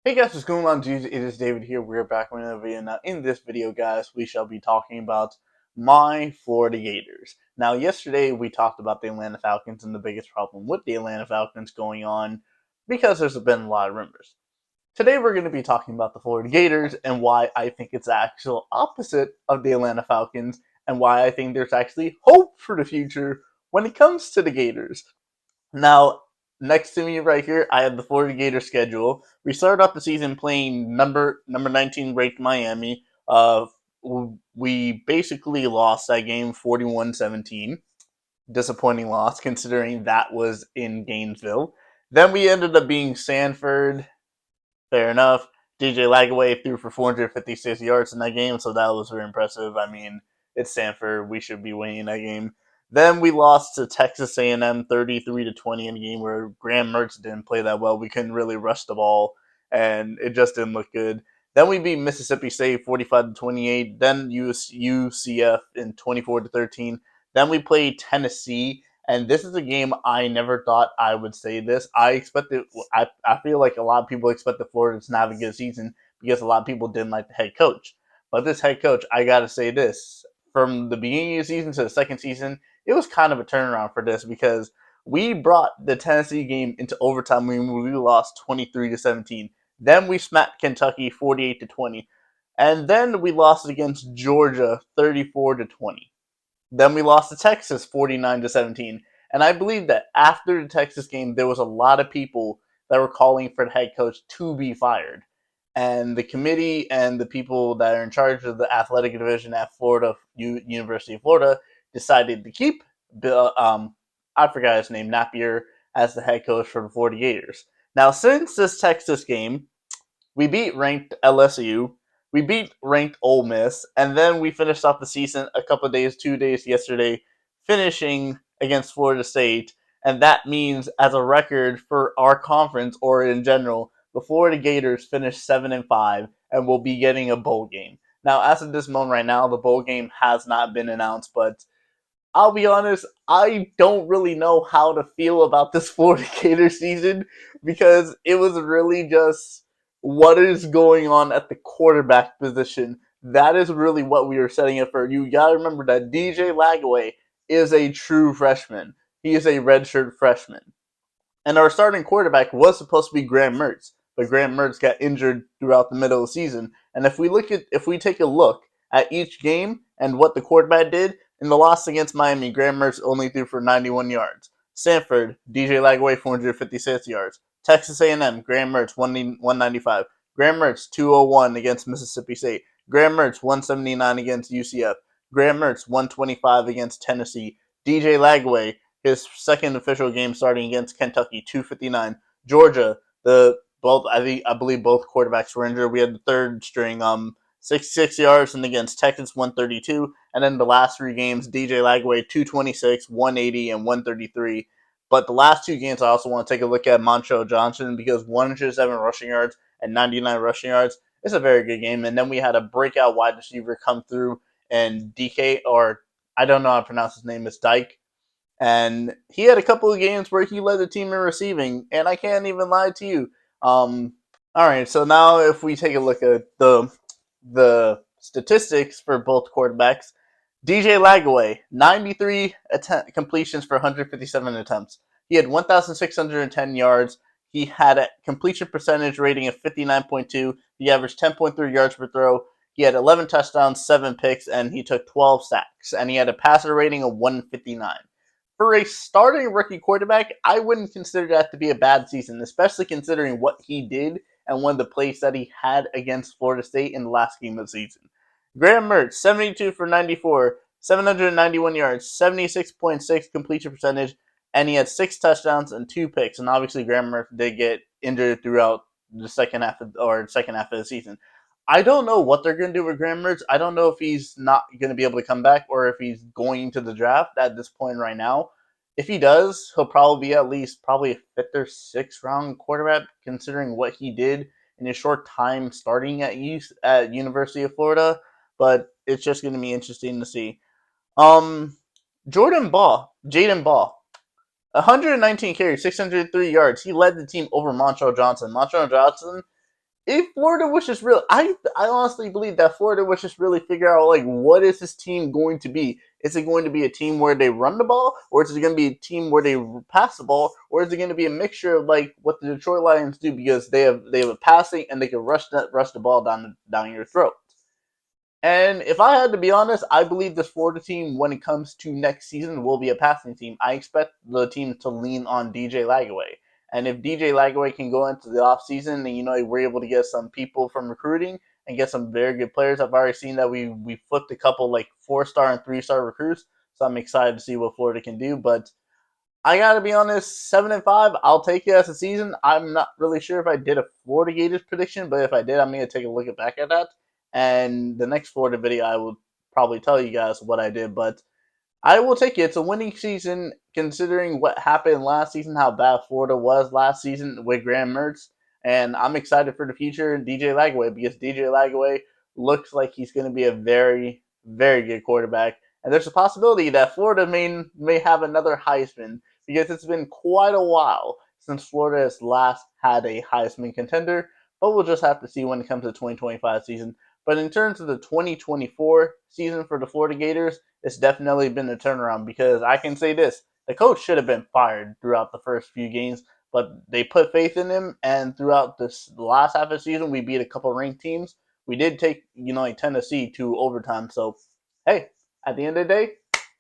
Hey guys, what's going on, dudes? It is David here. We're back with another video. Now, in this video, guys, we shall be talking about my Florida Gators. Now, yesterday we talked about the Atlanta Falcons and the biggest problem with the Atlanta Falcons going on because there's been a lot of rumors. Today, we're going to be talking about the Florida Gators and why I think it's the actual opposite of the Atlanta Falcons and why I think there's actually hope for the future when it comes to the Gators. Now, next to me right here, I have the Florida Gators schedule. We started off the season playing number 19 ranked Miami. We basically lost that game 41-17. Disappointing loss considering that was in Gainesville. Then we ended up being Sanford. Fair enough. DJ Lagaway threw for 456 yards in that game, so that was very impressive. I mean, it's Sanford. We should be winning that game. Then we lost to Texas A&M 33-20 in a game where Graham Mertz didn't play that well. We couldn't really rush the ball, and it just didn't look good. Then we beat Mississippi State 45-28. Then UCF in 24-13. Then we played Tennessee, and this is a game I never thought I would say this. I feel like a lot of people expected Florida to have a good season because a lot of people didn't like the head coach. But this head coach, I gotta say this. From the beginning of the season to the second season, it was kind of a turnaround for this because we brought the Tennessee game into overtime when we lost 23-17. Then we smacked Kentucky 48-20. And then we lost against Georgia 34-20. Then we lost to Texas 49-17. And I believe that after the Texas game, there was a lot of people that were calling for the head coach to be fired. And the committee and the people that are in charge of the athletic division at University of Florida decided to keep I forgot his name, Napier, as the head coach for the Florida Gators. Now, since this Texas game, we beat ranked LSU, we beat ranked Ole Miss, and then we finished off the season a couple of days, 2 days yesterday, finishing against Florida State. And that means, as a record for our conference or in general, the Florida Gators finished 7-5 and will be getting a bowl game. Now, as of this moment right now, the bowl game has not been announced, but I'll be honest, I don't really know how to feel about this Florida Gator season because it was really just what is going on at the quarterback position. That is really what we are setting it for. You gotta remember that DJ Lagaway is a true freshman. He is a redshirt freshman. And our starting quarterback was supposed to be Graham Mertz, but Graham Mertz got injured throughout the middle of the season. And if we take a look at each game and what the quarterback did in the loss against Miami, Graham Mertz only threw for 91 yards. Sanford, DJ Lagaway 456 yards. Texas A&M, Graham Mertz 195. Graham Mertz 201 against Mississippi State. Graham Mertz 179 against UCF. Graham Mertz 125 against Tennessee. DJ Lagaway, his second official game starting against Kentucky, 259. Georgia, I believe both quarterbacks were injured. We had the third string, 66 yards, and against Texas, 132. And then the last three games, DJ Lagaway, 226, 180, and 133. But the last two games, I also want to take a look at Montrell Johnson because 107 rushing yards and 99 rushing yards is a very good game. And then we had a breakout wide receiver come through, and DK, or I don't know how to pronounce his name, it's Dyke. And he had a couple of games where he led the team in receiving, and I can't even lie to you. All right, so now if we take a look at the statistics for both quarterbacks, DJ Lagaway, 93 completions for 157 attempts. He had 1,610 yards. He had a completion percentage rating of 59.2. He averaged 10.3 yards per throw. He had 11 touchdowns, 7 picks, and he took 12 sacks. And he had a passer rating of 159. For a starting rookie quarterback, I wouldn't consider that to be a bad season, especially considering what he did and one of the plays that he had against Florida State in the last game of the season. Graham Mertz, 72 for 94, 791 yards, 76.6 completion percentage, and he had 6 touchdowns and 2 picks. And obviously, Graham Mertz did get injured throughout the second half of the season. I don't know what they're going to do with Graham Mertz. I don't know if he's not going to be able to come back or if he's going to the draft at this point right now. If he does, he'll probably be at least probably a 5th or 6th round quarterback, considering what he did in his short time starting at University of Florida. But it's just going to be interesting to see. Jaden Ball, 119 carries, 603 yards. He led the team over Montrell Johnson. Montrell Johnson if Florida was just real, I honestly believe that Florida was just really figure out like what is this team going to be? Is it going to be a team where they run the ball, or is it going to be a team where they pass the ball, or is it going to be a mixture of like what the Detroit Lions do because they have a passing and they can rush the ball down your throat. And if I had to be honest, I believe this Florida team, when it comes to next season, will be a passing team. I expect the team to lean on DJ Lagaway. And if DJ Lagaway can go into the offseason and, we're able to get some people from recruiting and get some very good players, I've already seen that we flipped a couple like 4-star and 3-star recruits. So I'm excited to see what Florida can do. But I gotta be honest, 7-5, I'll take it as a season. I'm not really sure if I did a Florida Gators prediction, but if I did, I'm gonna take a look back at that. And the next Florida video, I will probably tell you guys what I did. But I will take it. It's a winning season considering what happened last season, how bad Florida was last season with Graham Mertz. And I'm excited for the future in DJ Lagaway because DJ Lagaway looks like he's going to be a very, very good quarterback. And there's a possibility that Florida may have another Heisman because it's been quite a while since Florida has last had a Heisman contender. But we'll just have to see when it comes to the 2025 season. But in terms of the 2024 season for the Florida Gators, it's definitely been a turnaround because I can say this: the coach should have been fired throughout the first few games, but they put faith in him, and throughout this last half of the season, we beat a couple ranked teams. We did take, like Tennessee to overtime. So, hey, at the end of the day,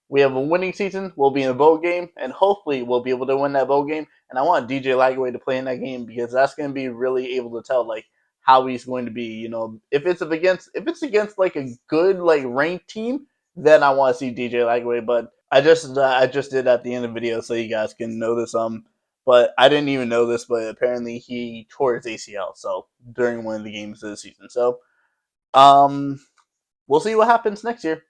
we have a winning season. We'll be in a bowl game, and hopefully, we'll be able to win that bowl game. And I want DJ Lagaway to play in that game because that's going to be really able to tell like how he's going to be. If it's against like a good like ranked team, then I want to see DJ Lagway. But I just did at the end of the video so you guys can know this. But I didn't even know this, but apparently he tore his ACL. So during one of the games of the season. So we'll see what happens next year.